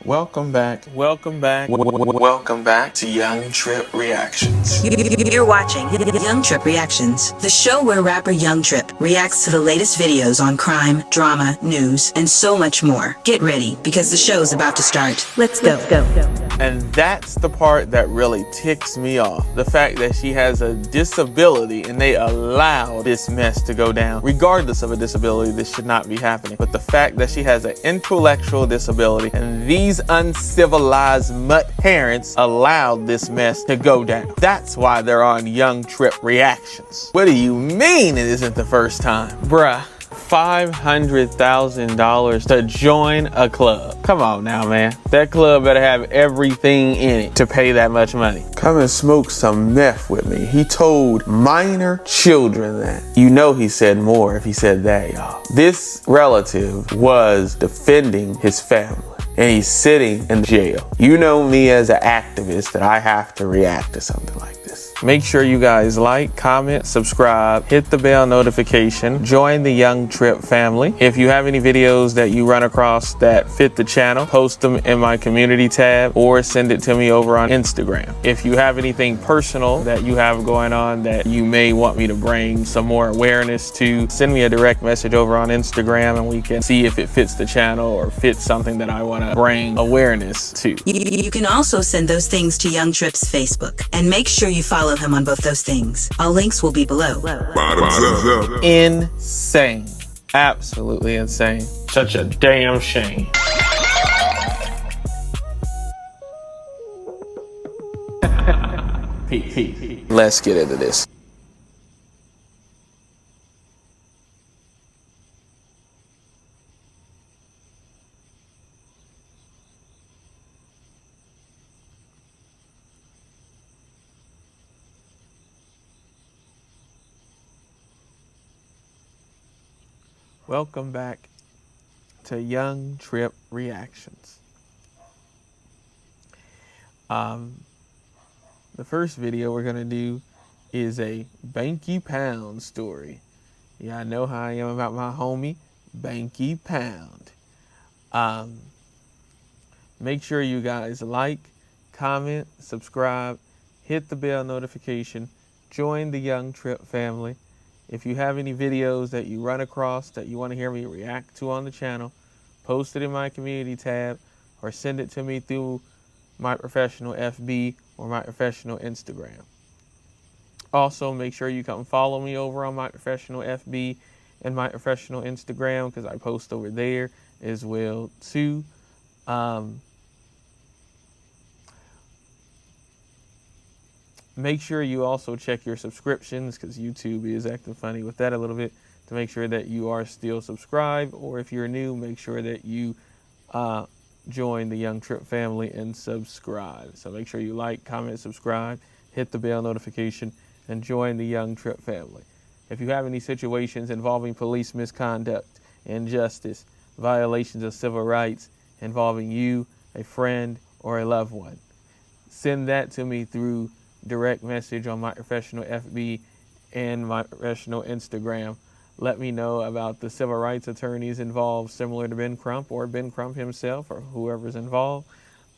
Welcome back to Young Tripp Reactions. You're watching Young Tripp Reactions, the show where rapper Young Tripp reacts to the latest videos on crime, drama, news, and so much more. Get ready, because the show's about to start. Let's go. And that's the part that really ticks me off. The fact that she has a disability and they allow this mess to go down. Regardless of a disability, this should not be happening. But the fact that she has an intellectual disability and these uncivilized mutt parents allowed this mess to go down. That's why they're on Young Tripp Reactions. What do you mean it isn't the first time? Bruh. $500,000 to join a club. Come on now, man. That club better have everything in it to pay that much money. Come and smoke some meth with me. He told minor children that. You know he said more if he said that, y'all. This relative was defending his family. And he's sitting in jail. You know me as an activist that I have to react to something like this. Make sure you guys like, comment, subscribe, hit the bell notification, join the Young Tripp family. If you have any videos that you run across that fit the channel, post them in my community tab or send it to me over on Instagram. If you have anything personal that you have going on that you may want me to bring some more awareness to, send me a direct message over on Instagram and we can see if it fits the channel or fits something that I want to bring awareness to. You can also send those things to Young Tripp's Facebook, and make sure you follow him on both those things. All links will be below. Insane. Absolutely insane. Such a damn shame. Let's get into this. Welcome back to Young Tripp Reactions. The first video we're gonna do is a Banky Pound story. Yeah, I know how I am about my homie, Banky Pound. Make sure you guys like, comment, subscribe, hit the bell notification, join the Young Tripp family. If you have any videos that you run across that you want to hear me react to on the channel, post it in my community tab or send it to me through my professional FB or my professional Instagram. Also, make sure you come follow me over on my professional FB and my professional Instagram because I post over there as well too. Make sure you also check your subscriptions because YouTube is acting funny with that a little bit to make sure that you are still subscribed, or if you're new, make sure that you join the Young Tripp family and subscribe. So make sure you like, comment, subscribe, hit the bell notification, and join the Young Tripp family. If you have any situations involving police misconduct, injustice, violations of civil rights involving you, a friend, or a loved one, send that to me through direct message on my professional FB and my professional Instagram. Let me know about the civil rights attorneys involved, similar to Ben Crump or Ben Crump himself or whoever's involved.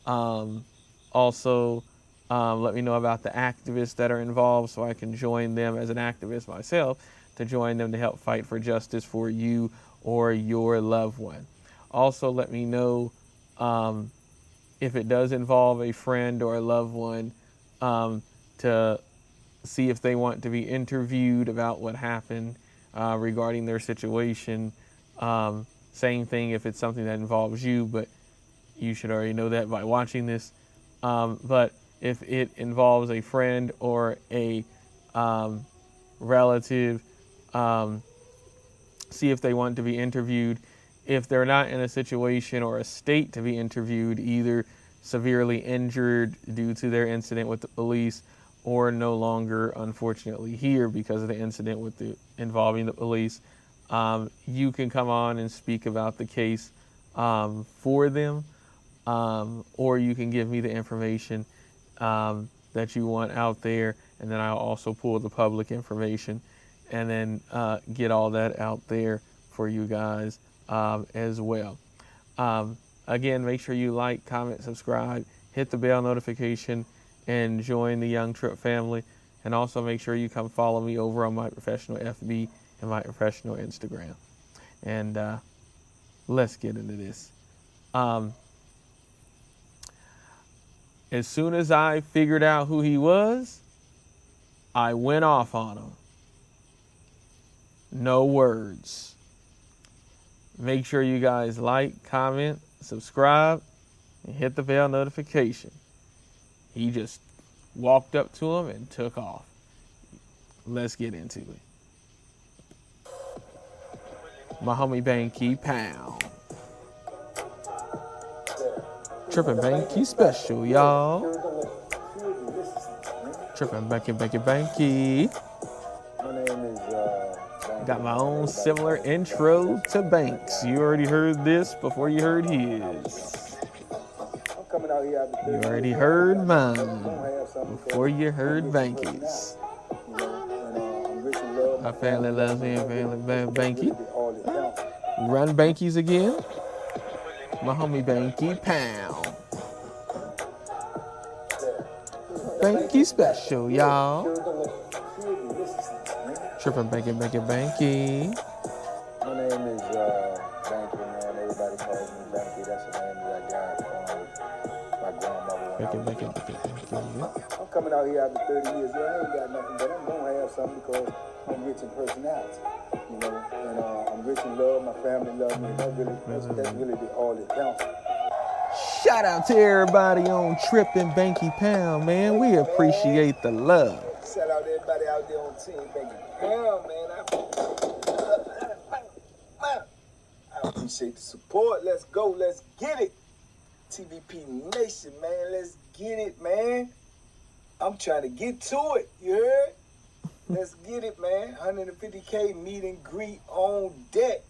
Also, let me know about the activists that are involved so I can join them as an activist myself to join them to help fight for justice for you or your loved one. Also, let me know if it does involve a friend or a loved one, to see if they want to be interviewed about what happened regarding their situation. Same thing if it's something that involves you, but you should already know that by watching this. But if it involves a friend or a relative, see if they want to be interviewed. If they're not in a situation or a state to be interviewed, either severely injured due to their incident with the police or no longer, unfortunately, here because of the incident with involving the police, you can come on and speak about the case for them, or you can give me the information that you want out there, and then I'll also pull the public information and then get all that out there for you guys as well. Again, make sure you like, comment, subscribe, hit the bell notification, and join the Young Tripp family. And also make sure you come follow me over on my professional FB and my professional Instagram. And let's get into this. As soon as I figured out who he was, I went off on him. No words. Make sure you guys like, comment, subscribe, and hit the bell notification. He just walked up to him and took off. Let's get into it. My homie Banky Pound. Tripp and Banky special, y'all. Tripp and Banky. My name is Banky. Got my own similar intro to Banks. You already heard this before you heard his. I'm coming out here after 30 You already years. heard mine Don't have something before you heard I'm rich Banky's. in love. My family loves me and family Banky. All it counts. Run Banky's again. My homie Banky Pound. Banky special, y'all. Tripp and Banky. My name is Banky, man. Everybody calls me Banky. That's the name that I got from my grandmother. Banky. I'm coming out here after 30 years. Yeah, I ain't got nothing, but I'm gonna have something because I'm rich in personality. You know, and I'm rich in love. My family loves me. That's really all that counts. Shout out to everybody on Tripp and Banky Pound, man. We appreciate the love. Shout out to everybody out there on Team Banky Pound, man. I appreciate the support. Let's go. Let's get it. TVP Nation, man. Let's get it, man. I'm trying to get to it. You heard? Let's get it, man. 150K meet and greet on deck.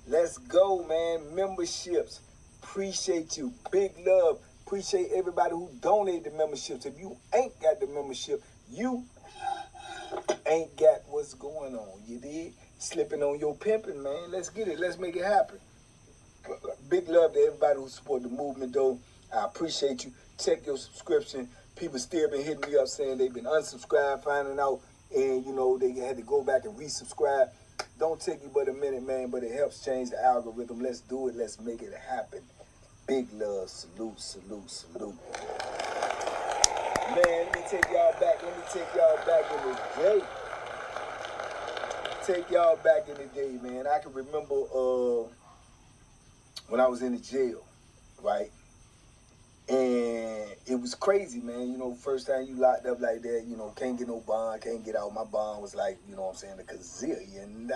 Let's go, man. Memberships. Appreciate you. Big love. Appreciate everybody who donated the memberships. If you ain't got the membership, you ain't got what's going on. You did? Slipping on your pimping, man. Let's get it. Let's make it happen. Big love to everybody who support the movement, though. I appreciate you. Check your subscription. People still been hitting me up saying they've been unsubscribed, finding out, and, you know, they had to go back and resubscribe. Don't take you but a minute, man, but it helps change the algorithm. Let's do it. Let's make it happen. Big love. Salute, salute, salute. Man, let me take y'all back. Let me take y'all back in the day. Take y'all back in the day, man. I can remember when I was in the jail, right? And it was crazy, man. You know, first time you locked up like that, you know, can't get no bond, can't get out. My bond was like, you know what I'm saying, $1 gazillion.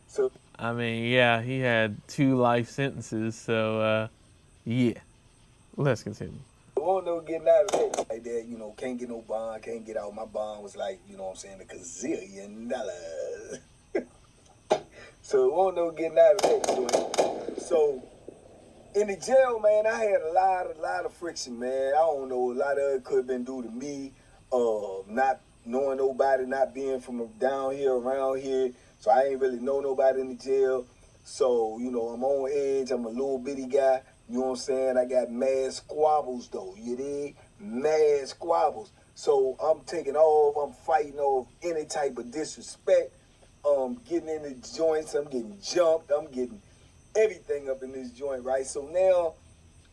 So, I mean, yeah, he had 2 life sentences, so yeah. Let's continue. I won't no getting out of it like that, you know, can't get no bond, can't get out. My bond was like, you know what I'm saying, $1 gazillion. So it won't no getting out of that. So in the jail, man, I had a lot of friction, man. I don't know, a lot of it could have been due to me, not knowing nobody, not being from down here, around here. So I ain't really know nobody in the jail. So, you know, I'm on edge. I'm a little bitty guy. You know what I'm saying? I got mad squabbles, though. You dig? Mad squabbles. So I'm taking off. I'm fighting off any type of disrespect. Getting in the joints. I'm getting jumped. I'm getting everything up in this joint, right? So now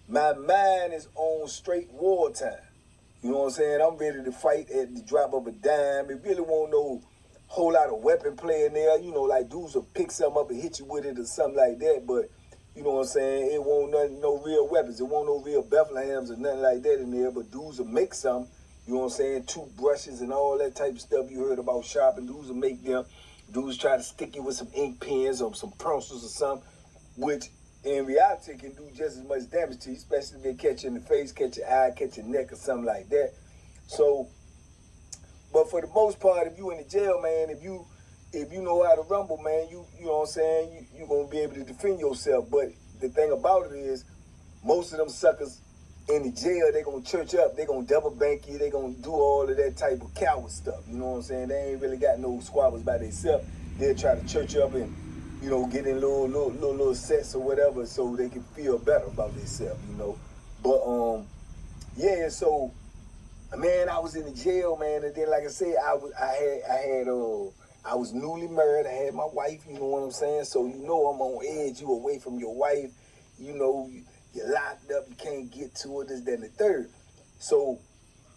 my mind is on straight war time. You know what I'm saying? I'm ready to fight at the drop of a dime. It really won't no whole lot of weapon play in there. You know, like dudes will pick something up and hit you with it or something like that. But, you know what I'm saying? It won't nothing, no real weapons. It won't no real Bethlehems or nothing like that in there. But dudes will make some, you know what I'm saying? Toothbrushes and all that type of stuff you heard about shopping. Dudes will make them. Dudes try to stick you with some ink pens or some pencils or something, which in reality can do just as much damage to you, especially if they catch you in the face, catch your eye, catch your neck or something like that. So, but for the most part, if you in the jail, man, if you know how to rumble, man, you know what I'm saying, you're going to be able to defend yourself. But the thing about it is, most of them suckers in the jail, they going to church up, they going to double bank you, they going to do all of that type of coward stuff. You know what I'm saying? They ain't really got no squabbles by themselves. they'll try to church up and, you know, get in little sets or whatever so they can feel better about themselves, you know. But yeah, so man, I was in the jail, man, and then like I said, I was newly married. I had my wife, you know what I'm saying? So you know I'm on edge. You away from your wife, you know, you're locked up, you can't get to it, this, that, and the third. So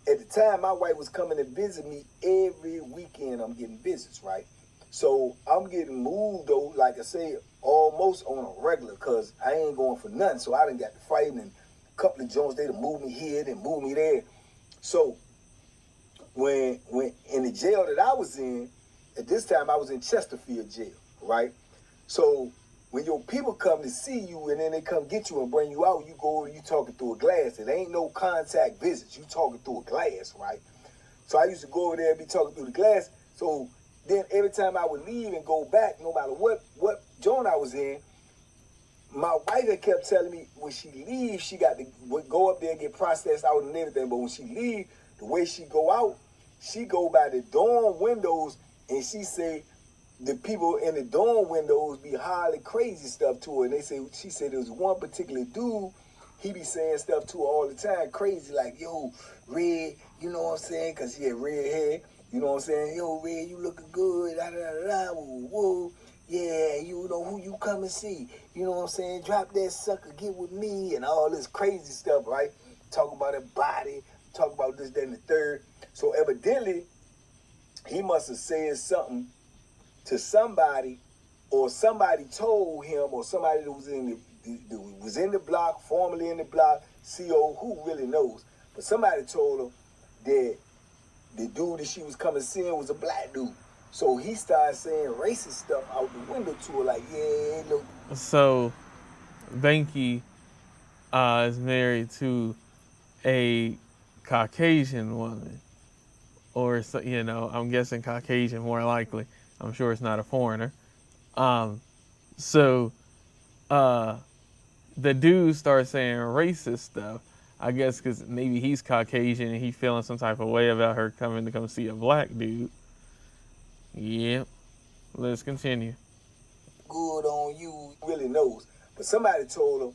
at the time, my wife was coming to visit me every weekend. I'm getting visits, right? So I'm getting moved though, like I say, almost on a regular, cause I ain't going for nothing. So I done got to fighting and a couple of joints, they done moved me here, then moved me there. So when in the jail that I was in, at this time I was in Chesterfield jail, right? So when your people come to see you and then they come get you and bring you out, you go over, you talking through a glass. It ain't no contact visits. You talking through a glass, right? So I used to go over there and be talking through the glass. So then every time I would leave and go back, no matter what joint I was in, my wife had kept telling me when she leaves, she got to go up there and get processed out and everything. But when she leave, the way she go out, she go by the dorm windows and she say the people in the dorm windows be hollering crazy stuff to her. And she said there was one particular dude, he be saying stuff to her all the time, crazy, like, yo, Red, you know what I'm saying? Because he had red hair, you know what I'm saying? Yo, Red, you looking good, da da da da, woo, woo. Yeah, you know who you come and see. You know what I'm saying? Drop that sucker, get with me, and all this crazy stuff, right? Talk about her body, talk about this, that, and the third. So evidently, he must have said something to somebody, or somebody told him, or somebody that was in the block, formerly in the block, CO, who really knows? But somebody told him that the dude that she was coming seeing was a black dude. So he started saying racist stuff out the window to her, like, yeah, look. So, Banky is married to a Caucasian woman, or you know, I'm guessing Caucasian more likely. I'm sure it's not a foreigner. So, the dude starts saying racist stuff. I guess because maybe he's Caucasian and he's feeling some type of way about her coming to come see a black dude. Yep. Let's continue. Good on you, really knows. But somebody told him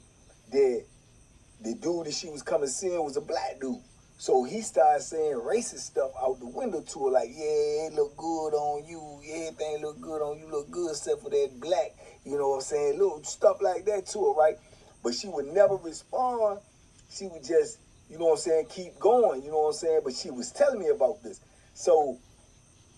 that the dude that she was coming seeing was a black dude. So he started saying racist stuff out the window to her, like, yeah, it look good on you. Everything look good on you. Look good except for that black. You know what I'm saying? Little stuff like that to her, right? But she would never respond. She would just, you know what I'm saying, keep going. You know what I'm saying? But she was telling me about this. So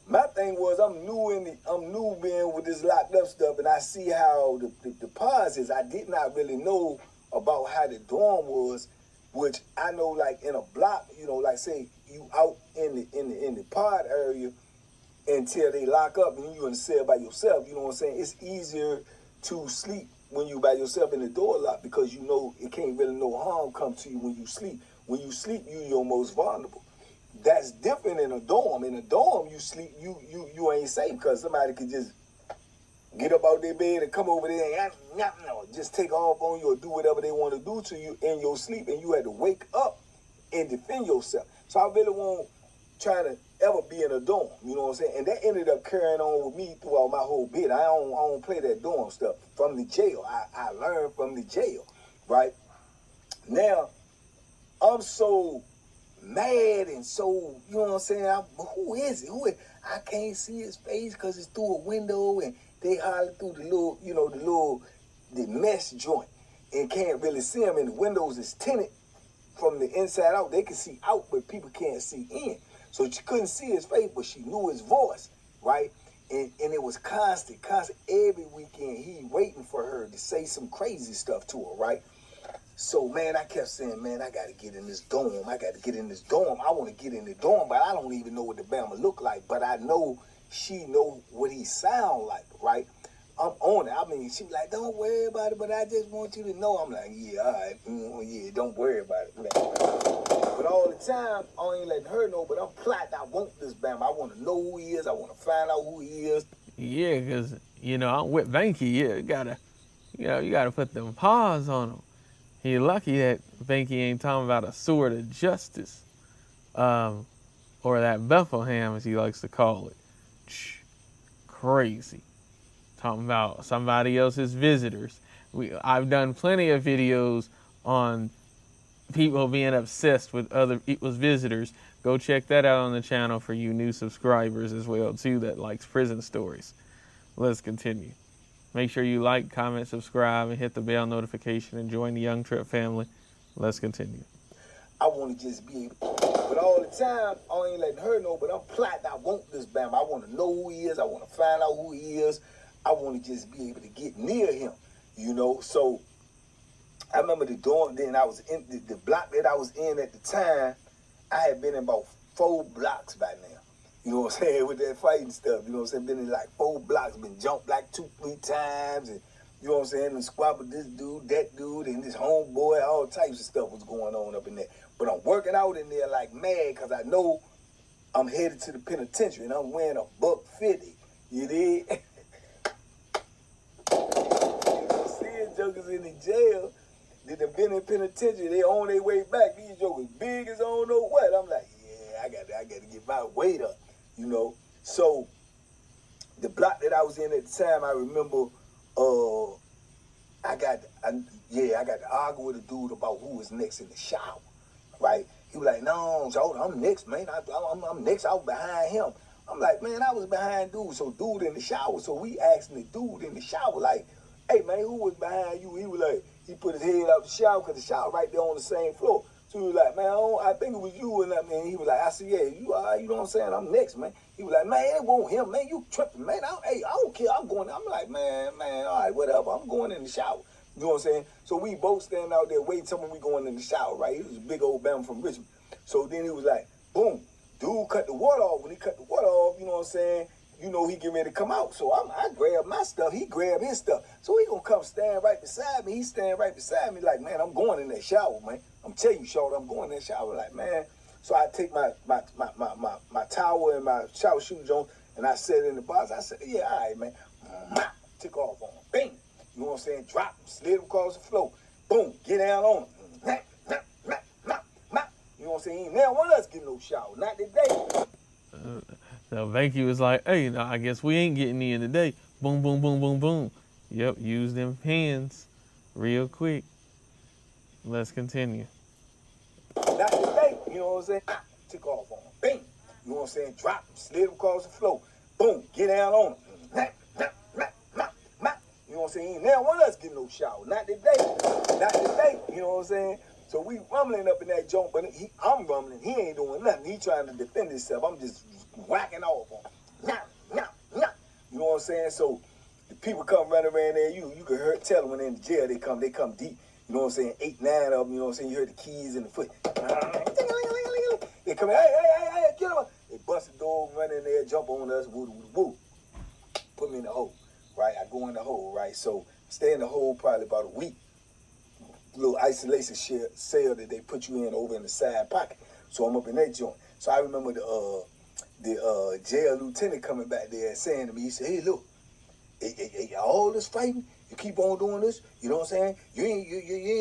my thing was, I'm new being with this locked up stuff, and I see how the pause is. I did not really know about how the dorm was, which I know, like in a block, you know, like say you out in the pod area until they lock up and you in the cell by yourself. You know what I'm saying? It's easier to sleep when you by yourself in the door lock because you know it can't really no harm come to you when you sleep. When you sleep, you're most vulnerable. That's different in a dorm. In a dorm, you sleep, you ain't safe because somebody could just get up out their bed and come over there and just take off on you or do whatever they want to do to you in your sleep, and you had to wake up and defend yourself. So I really won't try to ever be in a dorm, you know what I'm saying? And that ended up carrying on with me throughout my whole bit. I don't play that dorm stuff from the jail. I learned from the jail, right? Now, I'm so mad and so, you know what I'm saying? Who is it? I can't see his face because it's through a window and they holler through the little, you know, the mesh joint and can't really see him. And the windows is tinted from the inside out. They can see out, but people can't see in. So she couldn't see his face, but she knew his voice, right? And it was constant. Every weekend he waiting for her to say some crazy stuff to her, right? So, man, I kept saying, man, I got to get in this dorm. I got to get in this dorm. I want to get in the dorm, but I don't even know what the Bama look like. But I know she know what he sound like, right? I'm on it. I mean, she be like, don't worry about it, but I just want you to know. I'm like, yeah, all right. Yeah, don't worry about it. Man. But all the time, I ain't letting her know, but I'm plotting. I want this Bama. I want to know who he is. I want to find out who he is. Yeah, because, you know, I'm with Banky. Yeah, you gotta put them paws on him. He lucky that Banky ain't talking about a sword of justice, or that Bethlehem, as he likes to call it. Crazy. talking about somebody else's visitors. I've done plenty of videos on people being obsessed with other people's visitors. Go check that out on the channel for you new subscribers as well too that likes prison stories. Let's continue. Make sure you like, comment, subscribe, and hit the bell notification and join the Young Tripp family. Let's continue. I want to just be able, but all the time, I ain't letting her know, but I'm plotting. I want this Bam. I want to know who he is. I want to find out who he is. I want to just be able to get near him, you know. So I remember the dorm, then I was in the block that I was in at the time. I had been in about 4 blocks by now. You know what I'm saying? With that fighting stuff. You know what I'm saying? Been in like 4 blocks, been jumped like 2-3 times. And you know what I'm saying? And squabbled this dude, that dude, and this homeboy. All types of stuff was going on up in there. But I'm working out in there like mad because I know I'm headed to the penitentiary and I'm wearing a $150. You dig? Seeing jokers in the jail that have been in penitentiary, they on their way back. These jokers big as I don't know what. I'm like, yeah, I got to get my weight up, you know. So the block that I was in at the time, I remember, I got to argue with a dude about who was next in the shower, right? He was like, no, I'm next, man. I'm next. I was behind him. I'm like, man, I was behind dude. So dude in the shower. So we asking the dude in the shower, like, hey, man, who was behind you? He was like, he put his head out the shower because the shower right there on the same floor. So he was like, man, I think it was you. And I mean, he was like, I said, yeah, you know what I'm saying? I'm next, man. He was like, man, it won't him, man. You tripping, man. I don't care. I'm going. I'm like, man, all right, whatever. I'm going in the shower. You know what I'm saying? So we both standing out there waiting till we going in the shower, right? He was a big old Bam from Richmond. So then he was like, boom, dude cut the water off. When he cut the water off, you know what I'm saying? You know, he get ready to come out. So I grab my stuff. He grab his stuff. So he gonna come stand right beside me. He stand right beside me like, man, I'm going in that shower, man. I'm telling you, short, I'm going in that shower. Like, man. So I take my towel and my shower shoes on, and I set it in the box. I said, yeah, all right, man. Took off on him. Bing. You know what I'm saying? Drop him, slid him across the floor. Boom. Get down on him. You know what I'm saying? He never want us getting no shower. Not today. So Banky was like, hey, no, I guess we ain't getting in today. Boom, boom, boom, boom, boom. Yep, use them hands real quick. Let's continue. Not today. You know what I'm saying? Took off on him. Bing. You know what I'm saying? Drop him, slid him across the floor. Boom. Get down on him. You know what I'm saying? He never want us getting no shower. Not today. Not today. You know what I'm saying? So we rumbling up in that joint, but I'm rumbling. He ain't doing nothing. He trying to defend himself. I'm just whacking off on him. Nah. You know what I'm saying? So the people come running around there. You can tell them when they're in the jail, they come deep. You know what I'm saying? 8, 9 of them. You know what I'm saying? You heard the keys in the foot. They come in, hey, get him. They bust the door, run in there, jump on us, woo. Put me in the hole, right? I go in the hole, right? So stay in the hole probably about a week. Little isolation cell that they put you in over in the side pocket. So I'm up in that joint. So I remember the jail lieutenant coming back there and saying to me, he said, hey, look, all this fighting, you keep on doing this, you know what I'm saying? You ain't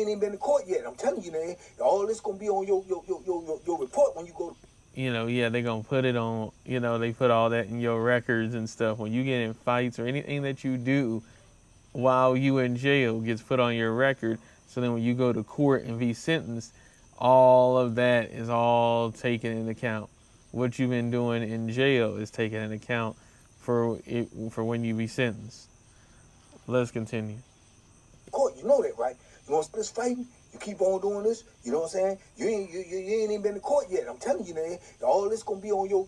even been to court yet. I'm telling you, man, all this gonna be on your report when you go to. You know, yeah, they're going to put it on, you know, they put all that in your records and stuff. When you get in fights or anything that you do while you in jail gets put on your record. So then when you go to court and be sentenced, all of that is all taken into account. What you've been doing in jail is taken into account for when you be sentenced. Let's continue. Court, you know that, right? You want this fighting? You keep on doing this, you know what I'm saying? You ain't even been to court yet. I'm telling you, man, all this gonna be on your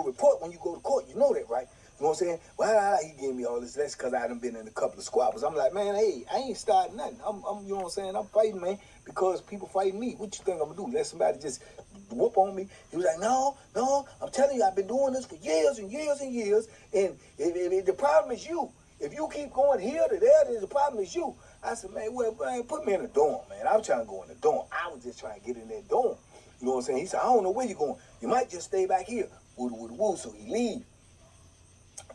report when you go to court. You know that, right? You know what I'm saying? Well, he gave me all this. That's because I done been in a couple of squabbles. I'm like, man, hey, I ain't starting nothing. I'm you know what I'm saying? I'm fighting, man, because people fighting me. What you think I'm gonna do? Let somebody just whoop on me? He was like, no, I'm telling you, I've been doing this for years and years and years. And the problem is you. If you keep going here to there, the problem is you. I said, man, well, man, put me in the dorm, man. I'm trying to go in the dorm. I was just trying to get in that dorm. You know what I'm saying? He said, I don't know where you're going. You might just stay back here. Woo. So he leave.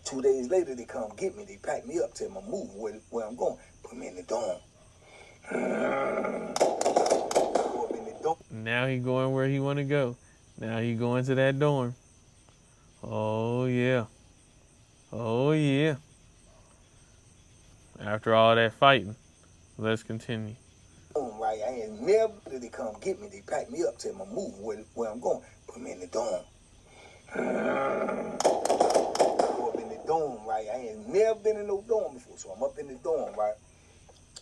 2 days later, they come get me. They pack me up, tell me I'm moving where I'm going. Put me in the dorm. Now he going where he want to go. Now he going to that dorm. Oh, yeah. After all that fighting, let's continue. Right, I ain't never did they come get me. They pack me up, tell me move where I'm going, put me in the dorm. Go up in the dorm, right? I ain't never been in no dorm before, so I'm up in the dorm, right?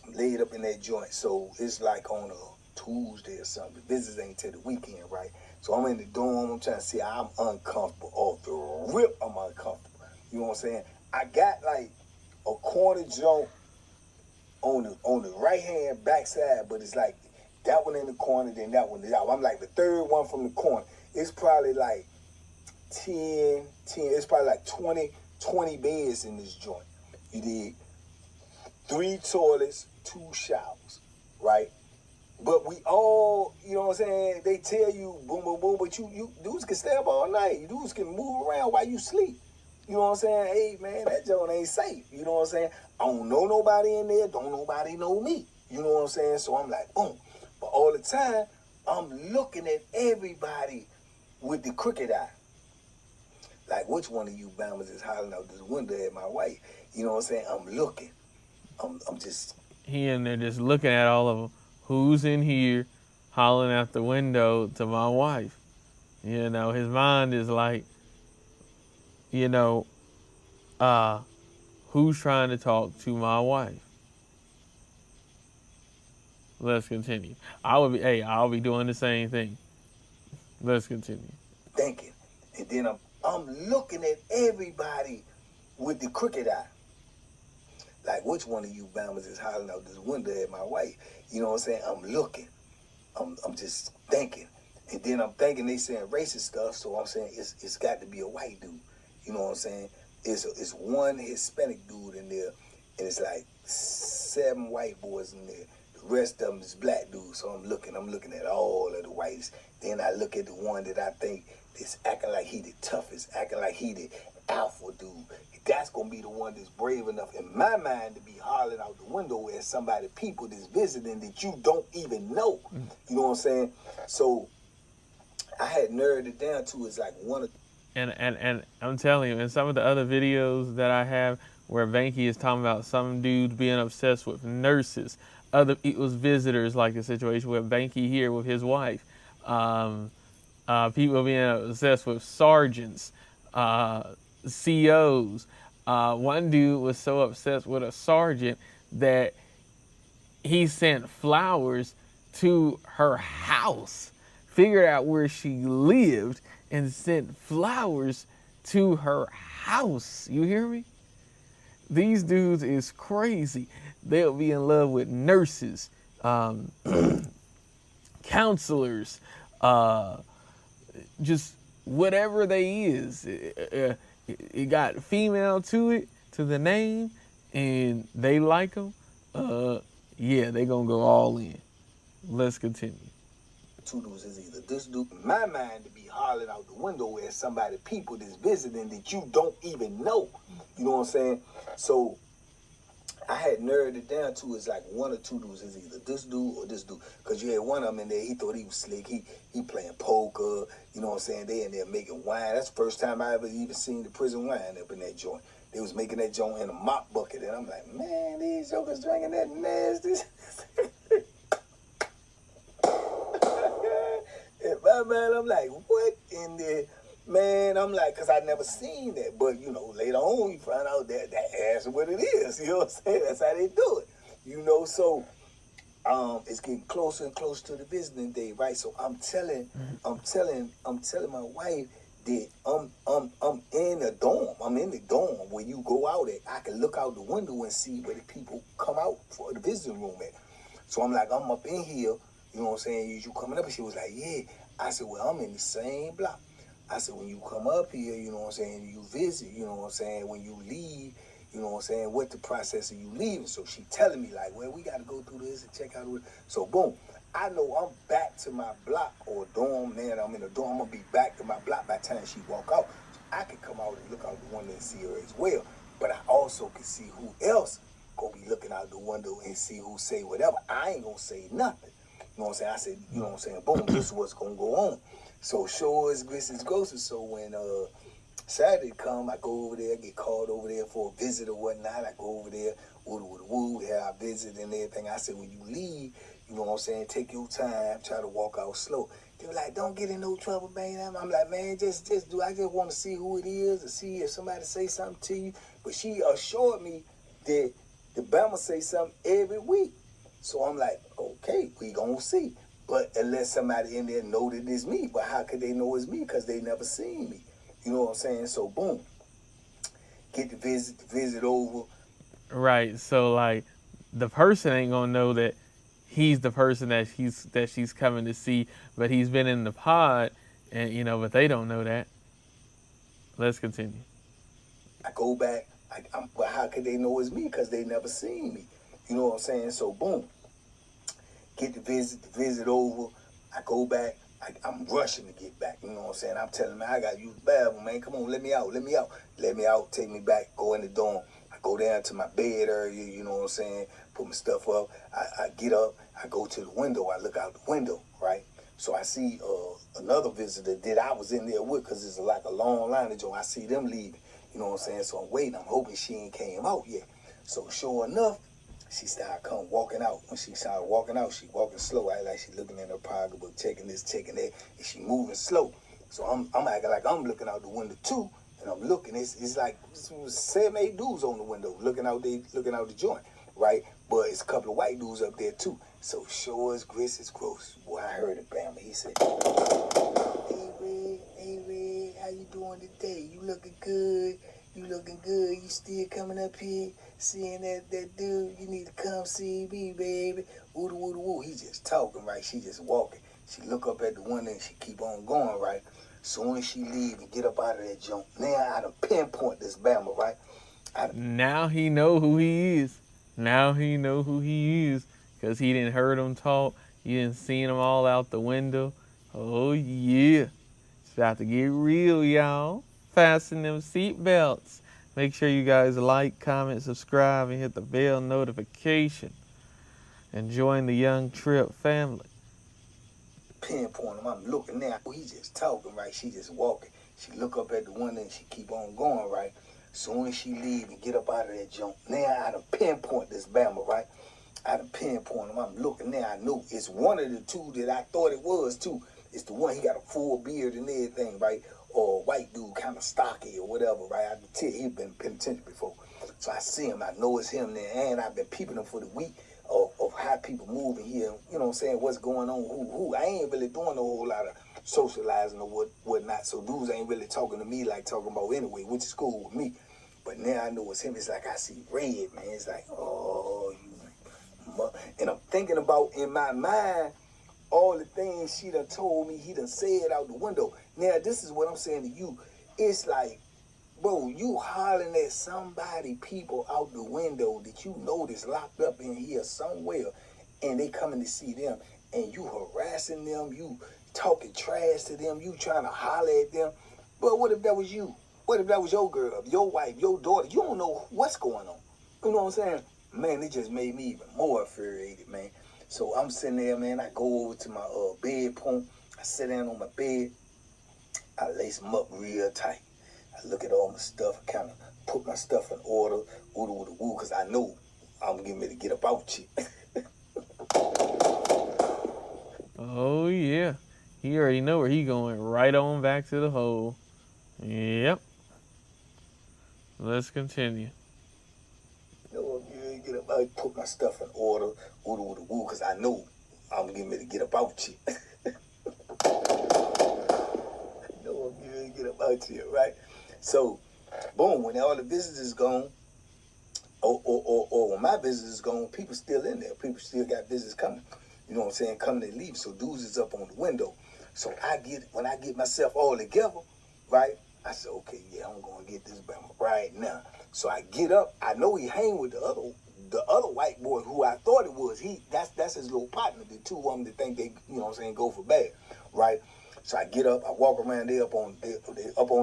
I'm laid up in that joint, so it's like on a Tuesday or something. The visits ain't till the weekend, right? So I'm in the dorm. I'm trying to see how I'm uncomfortable. Off the rip, I'm uncomfortable. You know what I'm saying? I got like a corner joint on the right hand backside, but it's like that one in the corner, then that one is out. I'm like the third one from the corner. It's probably like 10, it's probably like 20 beds in this joint. You did 3 toilets, 2 showers, right? But we all, you know what I'm saying, they tell you boom, boom, boom, but you dudes can stay up all night. You dudes can move around while you sleep. You know what I'm saying? Hey, man, that joint ain't safe. You know what I'm saying? I don't know nobody in there. Don't nobody know me. You know what I'm saying? So I'm like, boom. But all the time, I'm looking at everybody with the crooked eye. Like, which one of you bombers is hollering out this window at my wife? You know what I'm saying? I'm looking. I'm just... He in there just looking at all of them. Who's in here hollering out the window to my wife? You know, his mind is like, you know, who's trying to talk to my wife? Let's continue. I'll be doing the same thing. Let's continue. Thinking. And then I'm looking at everybody with the crooked eye. Like, which one of you bombers is hollering out this window at my wife? You know what I'm saying? I'm looking. I'm just thinking. And then I'm thinking they saying racist stuff, so I'm saying it's got to be a white dude. You know what I'm saying? It's one Hispanic dude in there, and it's like 7 white boys in there. The rest of them is black dudes. So I'm looking at all of the whites. Then I look at the one that I think is acting like he the toughest, acting like he the alpha dude. That's gonna be the one that's brave enough in my mind to be hollering out the window at somebody, people that's visiting that you don't even know. You know what I'm saying? So I had narrowed it down to it's like one of... And I'm telling you, in some of the other videos that I have where Banky is talking about some dudes being obsessed with nurses, other people's visitors, like the situation with Banky here with his wife, people being obsessed with sergeants, COs. One dude was so obsessed with a sergeant that he sent flowers to her house, figured out where she lived, and sent flowers to her house. You hear me? These dudes is crazy. They'll be in love with nurses, counselors, just whatever they is. It got female to the name, and they like them. Yeah, they gonna go all in. Let's continue. 2 dudes is either this dude, in my mind, to be hollering out the window at somebody, people that's visiting that you don't even know. You know what I'm saying? So I had narrowed it down to it's like 1 or 2 dudes is either this dude or this dude. Because you had one of them in there, he thought he was slick. He playing poker, you know what I'm saying? They in there making wine. That's the first time I ever even seen the prison wine up in that joint. They was making that joint in a mop bucket. And I'm like, man, these jokers drinking that nasty. In my mind, I'm like, what in the... Man, I'm like, because I never seen that. But, you know, later on, you find out that's what it is. You know what I'm saying? That's how they do it. You know, so it's getting closer and closer to the visiting day, right? So I'm telling my wife that I'm in the dorm. I'm in the dorm. When you go out at, I can look out the window and see where the people come out for the visiting room at. So I'm like, I'm up in here. You know what I'm saying? You coming up? And she was like, yeah. I said, well, I'm in the same block. I said, when you come up here, you know what I'm saying, you visit, you know what I'm saying, when you leave, you know what I'm saying, what the process of you leaving. So she telling me like, well, we got to go through this and check out. So boom, I know I'm back to my block or dorm, man. I'm in a dorm. I'm going to be back to my block by the time she walk out. So I can come out and look out the window and see her as well. But I also can see who else going to be looking out the window and see who say whatever. I ain't going to say nothing. You know what I'm saying? I said, you know what I'm saying, boom, this is what's going to go on. So sure as grist is grocer. So when Saturday come, I go over there, get called over there for a visit or whatnot. I go over there, woo, have our visit and everything. I said, when you leave, you know what I'm saying, take your time, try to walk out slow. They were like, don't get in no trouble, man. I'm like, man, just do. I just want to see who it is and see if somebody say something to you. But she assured me that the Bama say something every week. So I'm like, okay, we gonna see. But unless somebody in there know that it's me, but how could they know it's me? Because they never seen me. You know what I'm saying? So boom, get the visit over. Right. So like, the person ain't gonna know that he's the person that she's coming to see, but he's been in the pod, and but they don't know that. Let's continue. I go back. But how could they know it's me? Because they never seen me. You know what I'm saying? So boom, get the visit over. I go back. I'm rushing to get back. You know what I'm saying? I'm telling them, I got to use the bathroom, man. Come on, let me out. Take me back. Go in the dorm. I go down to my bed area. You know what I'm saying? Put my stuff up. I get up. I go to the window. I look out the window, right? So I see another visitor that I was in there with, because it's like a long line of Joe. I see them leaving. You know what I'm saying? So I'm waiting. I'm hoping she ain't came out yet. So sure enough, she started walking out. When she started walking out, she walking slow. I like she looking in her pocketbook, checking this, checking that, and she moving slow. So I'm acting like I'm looking out the window too, and I'm looking. It's like 7, 8 dudes on the window looking out the joint, right? But it's a couple of white dudes up there too. So sure as grits is gross. Boy, I heard it, Bama. He said, Hey Red, how you doing today? You looking good. You still coming up here, seeing that dude? You need to come see me, baby. Woo. He just talking, right? She just walking. She look up at the window and she keep on going, right? Soon as she leave and get up out of that junk, now I done pinpoint this Bama, right? Now he know who he is. Because he didn't heard him talk. You didn't see him all out the window. Oh, yeah. It's about to get real, y'all. Fasten them seat belts. Make sure you guys like, comment, subscribe, and hit the bell notification. And join the Young Tripp family. Pinpoint him. I'm looking now. He just talking, right? She just walking. She look up at the window and she keep on going, right? Soon as she leave and get up out of that junk, now I done pinpoint this Bama, right? I done pinpoint him. I'm looking now. I knew it's one of the two that I thought it was too. It's the one, he got a full beard and everything, right? Or a white dude, kind of stocky or whatever, right? I can tell he's been penitentiary before. So I see him. I know it's him there. And I've been peeping him for the week of how people move in here. You know what I'm saying? What's going on? Who? I ain't really doing a whole lot of socializing or whatnot. So dudes ain't really talking to me like talking about anyway, which is cool with me. But now I know it's him. It's like I see red, man. It's like, oh, and I'm thinking about in my mind all the things she done told me, he done said out the window. Now, this is what I'm saying to you. It's like, bro, you hollering at somebody, people out the window that you know that's locked up in here somewhere, and they coming to see them, and you harassing them, you talking trash to them, you trying to holler at them. But what if that was you? What if that was your girl, your wife, your daughter? You don't know what's going on. You know what I'm saying? Man, it just made me even more infuriated, man. So I'm sitting there, man. I go over to my bed point. I sit down on my bed. I lace them up real tight. I look at all my stuff. I kind of put my stuff in order. Woo, because I know I'm getting ready to get up out you. Oh, yeah. He already know where he going. Right on back to the hole. Yep. Let's continue. Get up, I put my stuff in order. Woo, because I know I'm getting ready to get up out you. Get up out here, right? So, boom, when all the visitors gone, or when my visitors gone, people still in there. People still got visitors coming. You know what I'm saying? Coming and leave. So dudes is up on the window. So when I get myself all together, right? I said, okay, yeah, I'm gonna get this Bama right now. So I get up. I know he hang with the other white boy who I thought it was. That's his little partner. The two of them that think they, you know what I'm saying, go for bad, right? So I get up, I walk around there up on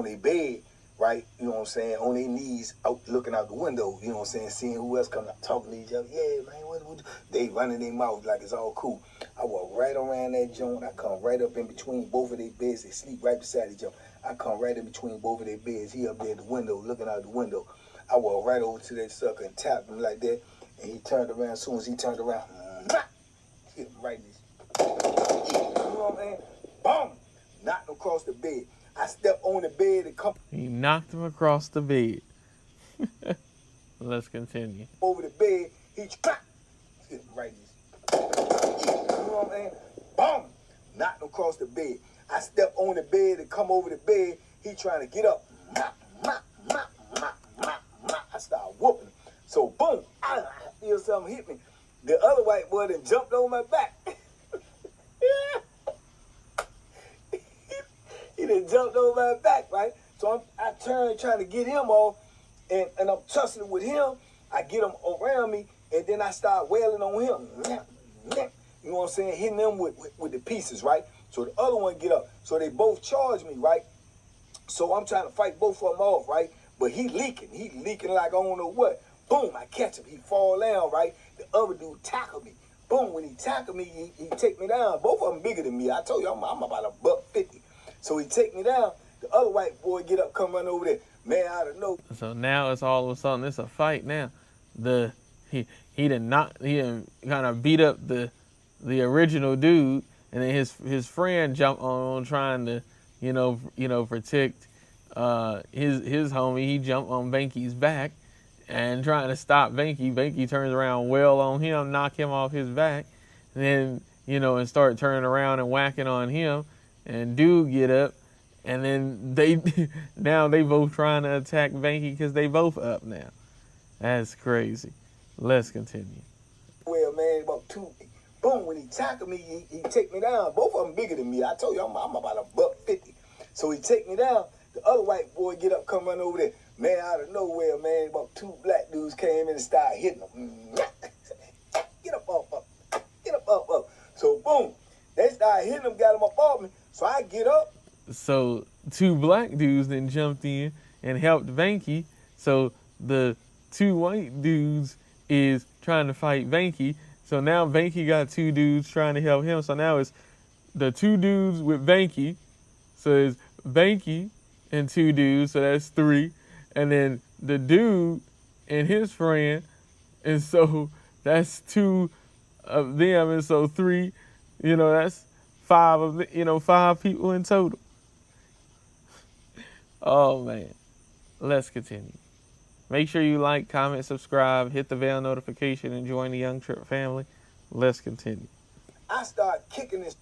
their bed, right? You know what I'm saying, on their knees, out looking out the window, you know what I'm saying, seeing who else coming up, talking to each other. Yeah, man, what they running their mouth like it's all cool. I walk right around that joint. I come right up in between both of their beds. They sleep right beside each other. I come right in between both of their beds. He up there at the window, looking out the window. I walk right over to that sucker and tap him like that. And he turned around. As soon as he turned around, hit him right in his, you know what I'm saying? Boom! Knocked him across the bed. I stepped on the bed and come. He knocked him across the bed. Let's continue. Over the bed, he hit him right in his, you know what I'm saying? Boom! Knocked him across the bed. I step on the bed and come over the bed. He trying to get up. I start whooping him. So boom, I feel something hit me. The other white boy then jumped on my back. He done jumped on my back, right? So I turn trying to get him off, and I'm tussling with him. I get him around me, and then I start wailing on him. You know what I'm saying? Hitting them with the pieces, right? So the other one get up. So they both charge me, right? So I'm trying to fight both of them off, right? But he leaking. He leaking like I don't know what. Boom, I catch him. He fall down, right? The other dude tackle me. Boom, when he tackle me, he take me down. Both of them bigger than me. I told you, I'm about $150. So he take me down. The other white boy get up, come run over there. Man, I don't know. So now it's all of a sudden, it's a fight now. He done kind of beat up the original dude, and then his friend jumped on trying to, protect his homie. He jumped on Banky's back and trying to stop Banky. Banky turns around, wail on him, knock him off his back, and then, and start turning around and whacking on him. And dude get up, and then they both trying to attack Banky because they both up now. That's crazy. Let's continue. Well, man, about two. Boom, when he tackled me, he take me down. Both of them bigger than me. I told you, I'm about $150. So he take me down. The other white boy get up, come run over there. Man, out of nowhere, man, about two black dudes came in and started hitting him. Get up, up. Get up. So, boom, they started hitting him, got him up off me. So I get up. So two black dudes then jumped in and helped Banky. So the two white dudes is trying to fight Banky. So now Banky got two dudes trying to help him. So now it's the two dudes with Banky. So it's Banky and two dudes. So that's three. And then the dude and his friend. And so that's two of them. And so three, that's five people in total. Oh, man. Let's continue. Make sure you like, comment, subscribe, hit the bell notification, and join the Young Tripp family. Let's continue. I start kicking this.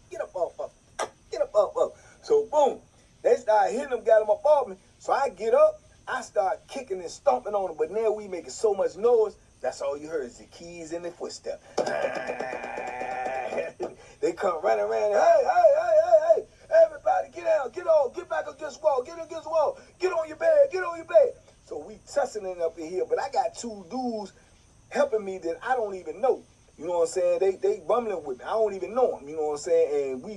Get up, up. Get up. So, boom. They start hitting him, got him up off me. So I get up. I start kicking and stomping on him. But now we making so much noise. That's all you heard is the keys in the footstep. They come running around. Hey. Everybody, get down, get on, get back against the wall, get against the wall, get on your bed. So we tussling up in here, but I got two dudes helping me that I don't even know. You know what I'm saying? They rumbling with me. I don't even know them. You know what I'm saying? And we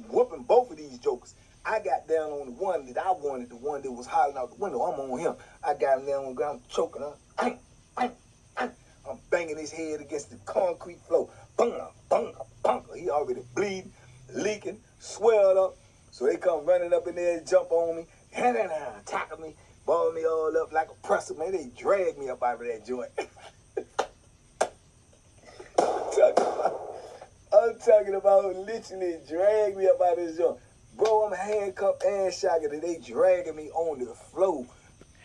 whooping both of these jokers. I got down on the one that I wanted, the one that was hollering out the window. I'm on him. I got him down on the ground, choking him. I'm banging his head against the concrete floor. Bunga. He already bleeding, leaking, swelled up. So they come running up in there and jump on me, tackle me, ball me all up like a presser. Man, they drag me up out of that joint. I'm talking about literally drag me up out of this joint. Bro, I'm handcuffed and shackled, and they dragging me on the floor.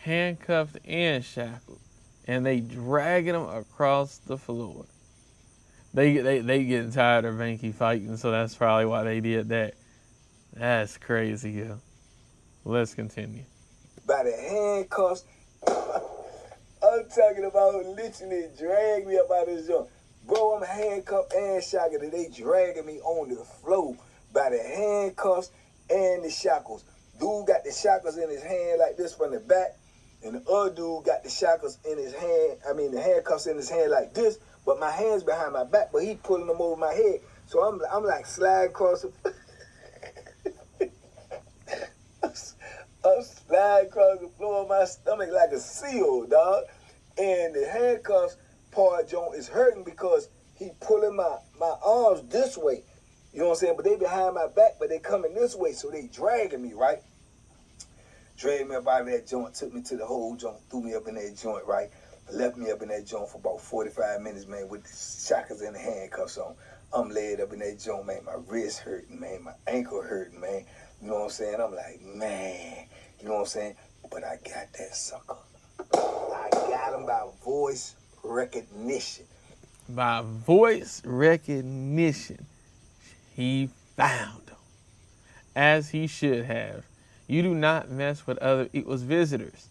Handcuffed and shackled, and they dragging them across the floor. They getting tired of Banky fighting, so that's probably why they did that. That's crazy, yo. Let's continue. By the handcuffs, I'm talking about literally drag me up out of this joint. Bro, I'm handcuffed and shackled, and they dragging me on the floor by the handcuffs and the shackles. Dude got the shackles in his hand like this from the back, and the other dude got the shackles in his hand, the handcuffs in his hand like this, but my hand's behind my back, but he pulling them over my head. So I'm like sliding across the... I'm sliding across the floor of my stomach like a seal, dog. And the handcuffs part, John, is hurting because he pulling my arms this way. You know what I'm saying? But they behind my back, but they coming this way, so they dragging me, right? Dragged me up out of that joint, took me to the whole joint, threw me up in that joint, right? Left me up in that joint for about 45 minutes, man, with the shackles and the handcuffs on. I'm laid up in that joint, man. My wrist hurting, man. My ankle hurting, man. You know what I'm saying? I'm like, man. You know what I'm saying? But I got that sucker. I got him by voice recognition. By voice recognition, he found him, as he should have. You do not mess with other equals visitors.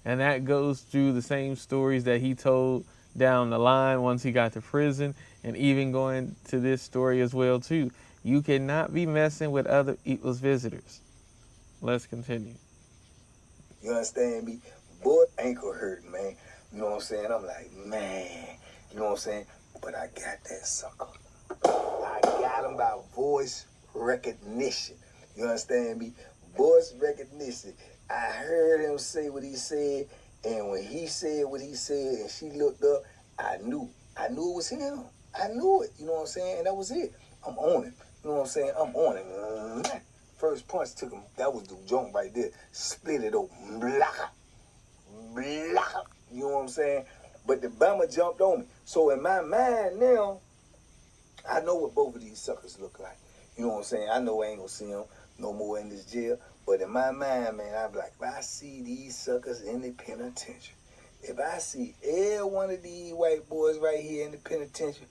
And that goes through the same stories that he told down the line once he got to prison, and even going to this story as well too. You cannot be messing with other equals visitors. Let's continue. You understand me? Boy, ankle hurting, man. You know what I'm saying? I'm like, man. You know what I'm saying? But I got that sucker. I got him by voice recognition. You understand me? Voice recognition. I heard him say what he said, and when he said what he said and she looked up, I knew it was him. I knew it. You know what I'm saying? And that was it. I'm on him. You know what I'm saying? I'm on him. First punch took him. That was the joint right there. Split it open. Blah. Blah. You know what I'm saying? But the Bama jumped on me. So in my mind now, I know what both of these suckers look like. You know what I'm saying? I know I ain't gonna see them no more in this jail. But in my mind, man, I'm like, if I see these suckers in the penitentiary, if I see every one of these white boys right here in the penitentiary,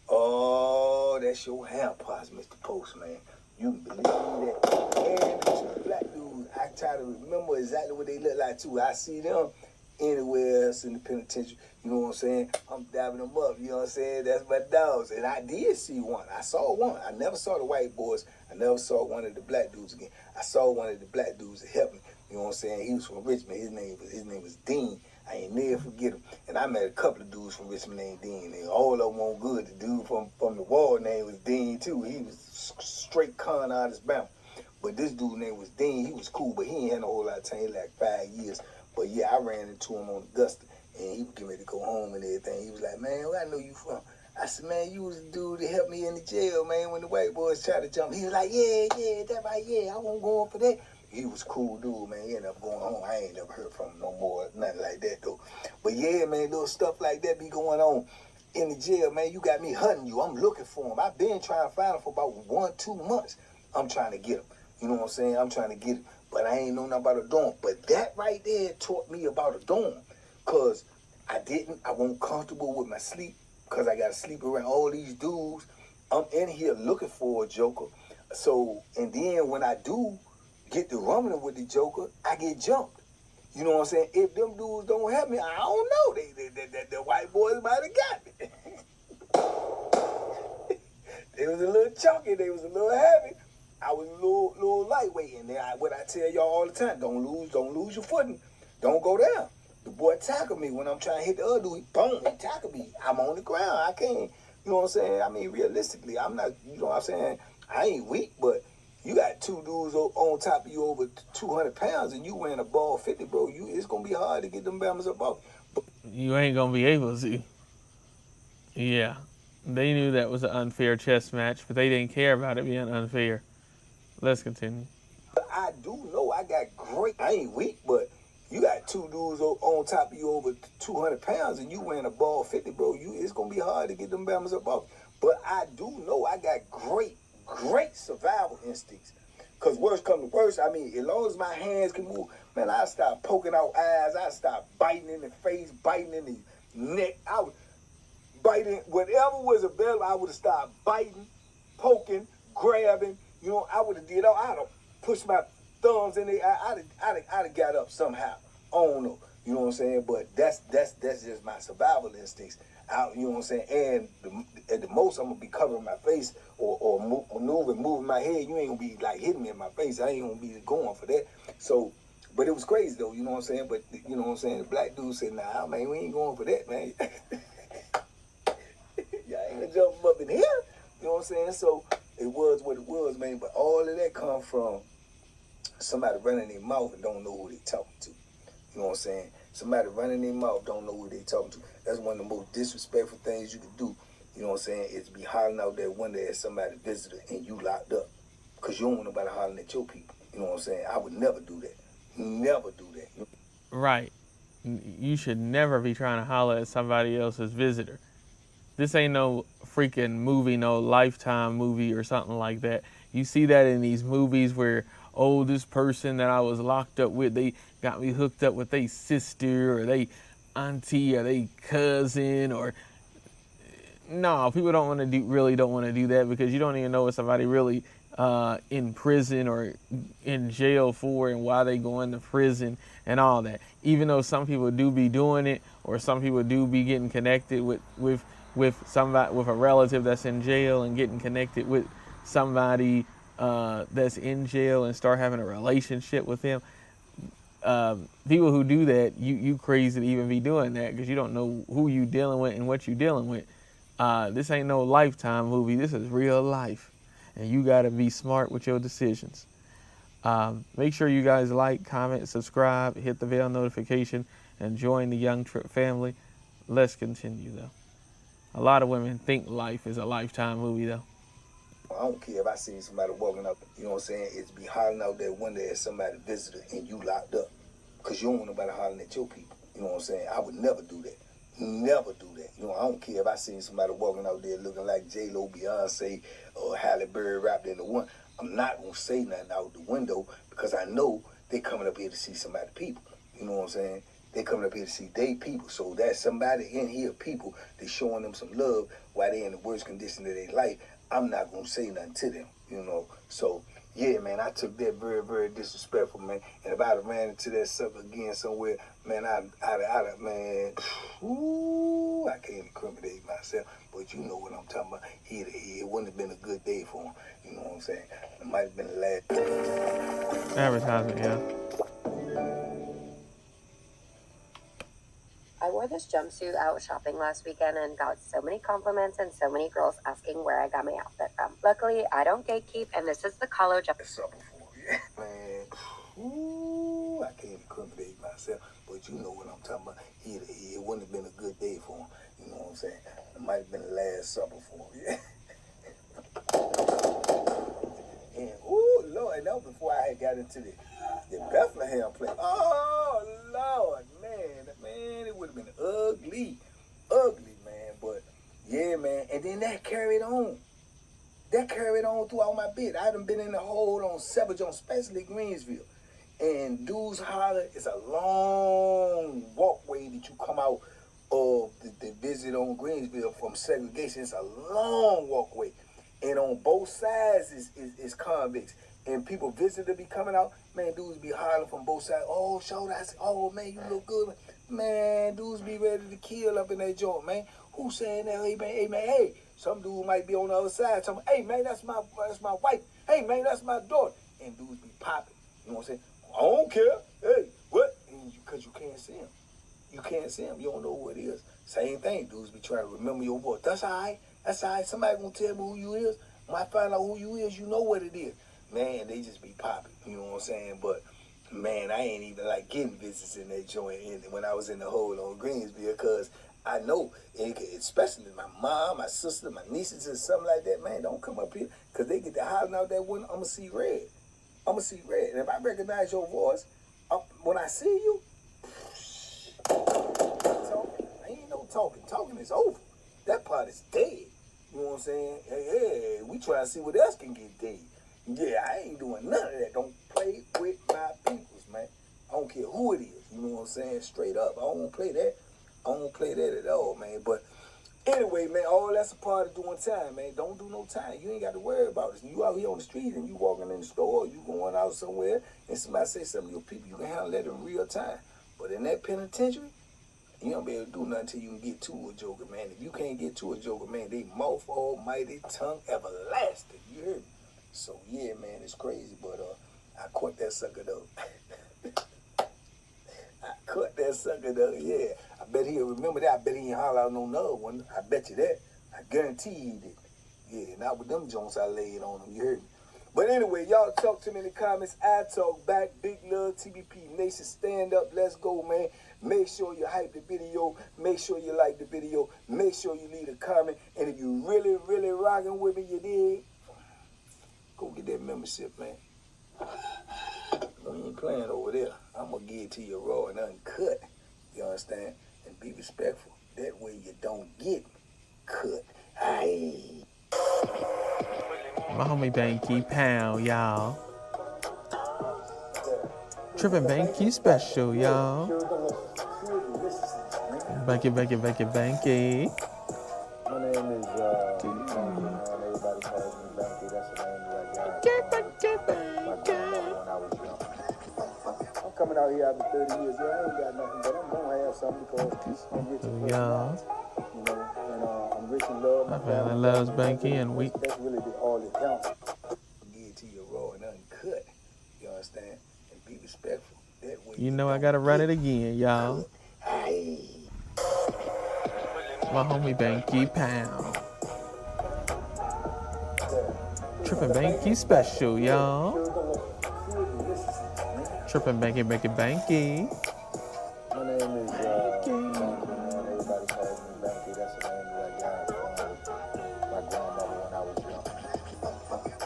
oh, that's your hand paws, Mr. Postman. You can believe that. And the two black dudes, I try to remember exactly what they look like too. I see them anywhere else in the penitentiary. You know what I'm saying? I'm dabbing them up. You know what I'm saying? That's my dogs. And I did see one. I saw one. I never saw the white boys. I never saw one of the black dudes again. I saw one of the black dudes that helped me. You know what I'm saying? He was from Richmond. His name was Dean. I ain't never forget him. And I met a couple of dudes from Richmond named Dean. And all of them weren't good. The dude from the wall name was Dean too. He was straight con artist bound. But this dude name was Dean. He was cool, but he ain't had no whole lot of time. He like 5 years. But yeah, I ran into him on Augusta, and he was getting ready to go home and everything. He was like, man, where I know you from? I said, man, you was the dude that helped me in the jail, man, when the white boys tried to jump. He was like, yeah, that right, yeah, I won't go on for that. He was a cool dude, man. He ended up going home. I ain't never heard from him no more, nothing like that, though. But yeah, man, little stuff like that be going on in the jail, man. You got me hunting you. I'm looking for him. I've been trying to find him for about 1-2 months. I'm trying to get him. You know what I'm saying? I'm trying to get him. But I ain't know nothing about a dorm. But that right there taught me about a dorm. Because I wasn't comfortable with my sleep. Because I got to sleep around all these dudes. I'm in here looking for a joker. So, and then when I do get to rumbling with the joker, I get jumped. You know what I'm saying? If them dudes don't have me, I don't know. The white boys might have got me. They was a little chunky. They was a little heavy. I was a little lightweight. And then what I tell y'all all the time, don't lose your footing. Don't go down. The boy tackled me when I'm trying to hit the other dude. Boom, he tackled me. I'm on the ground. I can't, you know what I'm saying? I mean, realistically, I'm not, you know what I'm saying? I ain't weak, but you got two dudes on top of you over 200 pounds and you wearing a ball 50, bro. It's going to be hard to get them Bama's up off. You ain't going to be able to. Yeah. They knew that was an unfair chess match, but they didn't care about it being unfair. Let's continue. I do know I got great, I ain't weak, but you got two dudes on top of you over 200 pounds and you wearing a ball 50, bro. It's going to be hard to get them Bama's up off. But I do know I got great survival instincts. Because worst come to worst, I mean, as long as my hands can move, man, I start poking out eyes. I start biting in the face, biting in the neck. I was biting, whatever was available, I would have started biting, poking, grabbing. You know, I would have did all. I'd have pushed my thumbs in there. I'd have got up somehow. I don't know. You know what I'm saying? But that's just my survival instincts. You know what I'm saying? And at the most, I'm gonna be covering my face or moving my head. You ain't gonna be like hitting me in my face. I ain't gonna be going for that. So, but it was crazy though. You know what I'm saying? But you know what I'm saying? The black dude said, "Nah, man, we ain't going for that, man. Y'all ain't gonna jump up in here." You know what I'm saying? So it was what it was, man. But all of that come from somebody running their mouth and don't know who they talking to. You know what I'm saying? Somebody running their mouth don't know who they talking to. That's one of the most disrespectful things you can do you know what I'm saying, is be hollering out that window at somebody visitor and you locked up. Because you don't want nobody hollering at your people. You know what I'm saying? I would never do that. Never do that. Right. You should never be trying to holler at somebody else's visitor. This ain't no freaking movie, no Lifetime movie or something like that. You see that in these movies where, oh, this person that I was locked up with, they got me hooked up with their sister or they auntie or they cousin or no, people don't want to really don't want to do that because you don't even know what somebody really in prison or in jail for and why they going to prison and all that. Even though some people do be doing it or some people do be getting connected with somebody, with a relative that's in jail and getting connected with somebody that's in jail and start having a relationship with them. People who do that, you crazy to even be doing that because you don't know who you dealing with and what you dealing with. This ain't no Lifetime movie. This is real life. And you got to be smart with your decisions. Make sure you guys like, comment, subscribe, hit the bell notification, and join the Young Tripp family. Let's continue, though. A lot of women think life is a Lifetime movie, though. I don't care if I see somebody walking up, you know what I'm saying, it's be hollering out that window at somebody visitor and you locked up. Because you don't want nobody hollering at your people. You know what I'm saying? I would never do that. Never do that. You know, I don't care if I see somebody walking out there looking like J-Lo, Beyonce, or Halle Berry wrapped in the one. I'm not going to say nothing out the window because I know they coming up here to see somebody people. You know what I'm saying? They coming up here to see they people. So that's somebody in here, people, they showing them some love while they in the worst condition of their life. I'm not going to say nothing to them, you know. So, yeah, man, I took that very, very disrespectful, man. And if I'd have ran into that sucker again somewhere, man, man, ooh, I can't incriminate myself. But you know what I'm talking about. It wouldn't have been a good day for him. You know what I'm saying? It might have been the last. Advertisement, yeah. I wore this jumpsuit out shopping last weekend and got so many compliments and so many girls asking where I got my outfit from. Luckily, I don't gatekeep, and this is the collar jump. That's something for you. Man, ooh, I can't incriminate myself, but you know what I'm talking about. It wouldn't have been a good day for him. You know what I'm saying? It might have been the last supper for him. And, ooh, Lord, and that was before I had got into the Bethlehem play. Oh, Lord, man, it would have been ugly, man. But, yeah, man, and then that carried on. That carried on throughout my bid. I done been in the hole on Savage, on especially Greensville. And dudes holler, it's a long walkway that you come out of the visit on Greensville from segregation. It's a long walkway. And on both sides is convicts. And people visit to be coming out. Man, dudes be hollering from both sides. Oh, shoulder. I say, oh, man, you look good. Man, dudes be ready to kill up in that joint, man. Who saying that? Hey, man, hey. Some dude might be on the other side. Telling, hey, man, that's my wife. Hey, man, that's my daughter. And dudes be popping. You know what I'm saying? I don't care. Hey, what? Because you can't see him. You can't see him. You don't know who it is. Same thing. Dudes be trying to remember your voice. That's all right. That's all right. Somebody gonna tell me who you is. When I find out who you is, you know what it is. Man, they just be popping. You know what I'm saying? But, man, I ain't even like getting visits in that joint when I was in the hole on Greensville because I know, especially my mom, my sister, my nieces and something like that, man, don't come up here because they get to hollering out that window. I'm going to see red. And if I recognize your voice, when I see you, I ain't no talking. Talking is over. That part is dead. You know what I'm saying? Hey, we try to see what else can get dead. Yeah, I ain't doing none of that. Don't play with my peoples, man. I don't care who it is. You know what I'm saying? Straight up. I don't play that. I don't play that at all, man. But anyway, man, all that's a part of doing time, man. Don't do no time. You ain't got to worry about it. You out here on the street and you walking in the store, you going out somewhere, and somebody say something to your people, you can handle that in real time. But in that penitentiary, you don't be able to do nothing until you can get to a joker, man. If you can't get to a joker, man, they mouth almighty, tongue everlasting. You hear me? So, yeah, man, it's crazy, but I caught that sucker, though. Yeah. I bet he'll remember that. I bet he ain't holler out no another one. I bet you that. I guarantee he did. Yeah, not with them joints I laid on him, you heard me? But anyway, y'all talk to me in the comments. I talk back. Big love, TBP Nation. Stand up. Let's go, man. Make sure you hype the video. Make sure you like the video. Make sure you leave a comment. And if you really, really rocking with me, you dig, go get that membership, man. We ain't playing over there. I'm going to give it to you raw and uncut. You understand? And be respectful. That way you don't get cut. Aye. My homie Banky Pound, y'all. Tripp and Banky special, y'all. Banky. My name is Banky, man. Everybody calls me Banky. That's the name that I got. My grandmother when I was young. I'm coming out here after 30 years. Yeah, I ain't got nothing, but I'm gonna have something because I'm rich in personality. You know, and I'm rich in love. My family loves Banky, and that's really all that counts. Give it to you raw and uncut. You understand? And be respectful. That way you know I gotta run it again, y'all. My homie Banky Pound. Tripp and Banky special, y'all. Tripp and Banky. My name is Banky, man. Everybody calls me Banky. That's the name that I got from my grandmother when I was young.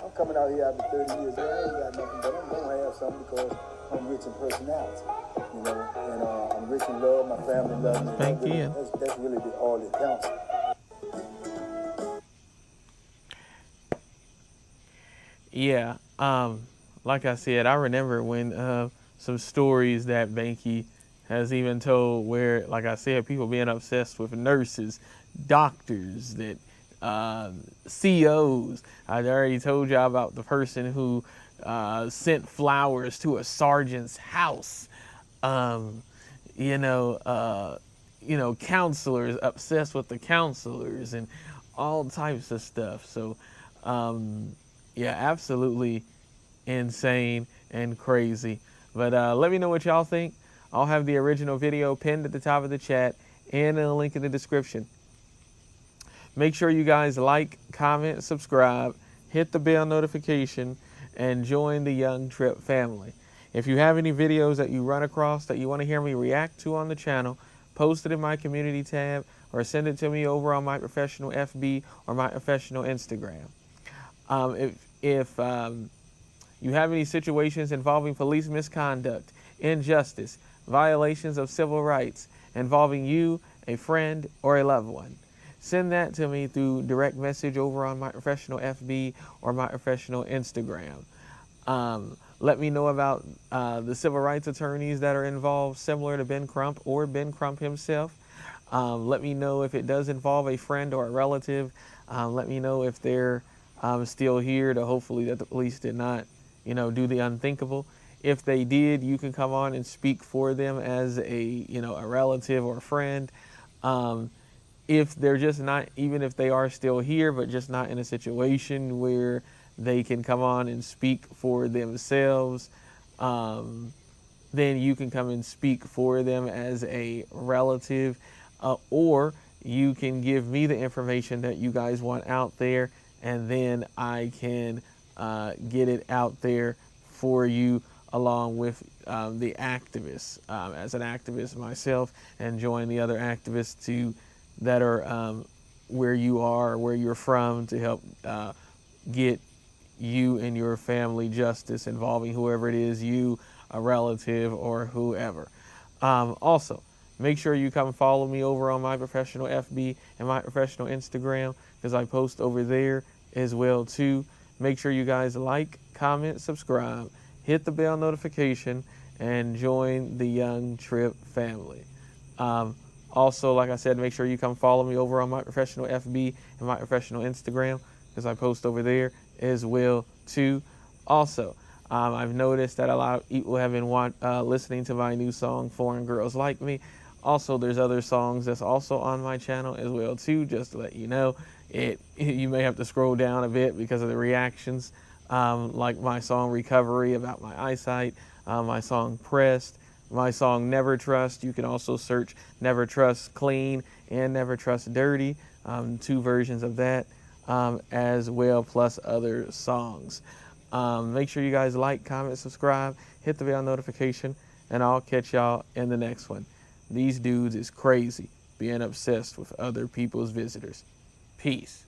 I'm coming out here after 30 years. Yeah, I ain't got nothing, but I'm gonna have something because I'm rich in personality. You know, and I'm rich in love. My family loves me. That's really all that counts. Yeah, like I said, I remember when some stories that Banky has even told where, like I said, people being obsessed with nurses, doctors, that COs. I already told y'all about the person who sent flowers to a sergeant's house. Counselors, obsessed with the counselors and all types of stuff. So, yeah, absolutely insane and crazy. But let me know what y'all think. I'll have the original video pinned at the top of the chat and a link in the description. Make sure you guys like, comment, subscribe, hit the bell notification, and join the Young Tripp family. If you have any videos that you run across that you want to hear me react to on the channel, post it in my community tab or send it to me over on my professional FB or my professional Instagram. If you have any situations involving police misconduct, injustice, violations of civil rights involving you, a friend, or a loved one, send that to me through direct message over on my professional FB or my professional Instagram. Let me know about the civil rights attorneys that are involved, similar to Ben Crump or Ben Crump himself. Let me know if it does involve a friend or a relative. Let me know if they're still here, to hopefully that the police did not, do the unthinkable. If they did, you can come on and speak for them as a relative or a friend. If they're just not, even if they are still here, but just not in a situation where they can come on and speak for themselves, then you can come and speak for them as a relative, or you can give me the information that you guys want out there, and then I can get it out there for you along with the activists, as an activist myself, and join the other activists that are where you are, where you're from, to help get you and your family justice involving whoever it is, you, a relative, or whoever. Also, make sure you come follow me over on my professional FB and my professional Instagram, because I post over there as well too. Make sure you guys like, comment, subscribe, hit the bell notification, and join the Young Tripp family. Also, like I said, make sure you come follow me over on my professional FB and my professional Instagram, because I post over there as well too. Also, I've noticed that a lot of people have been listening to my new song, Foreign Girls Like Me. Also, there's other songs that's also on my channel as well too, just to let you know. You may have to scroll down a bit because of the reactions, like my song Recovery about my eyesight, my song Pressed, my song Never Trust. You can also search Never Trust Clean and Never Trust Dirty, 2 versions of that as well, plus other songs. Make sure you guys like, comment, subscribe, hit the bell notification, and I'll catch y'all in the next one. These dudes is crazy, being obsessed with other people's visitors. Peace.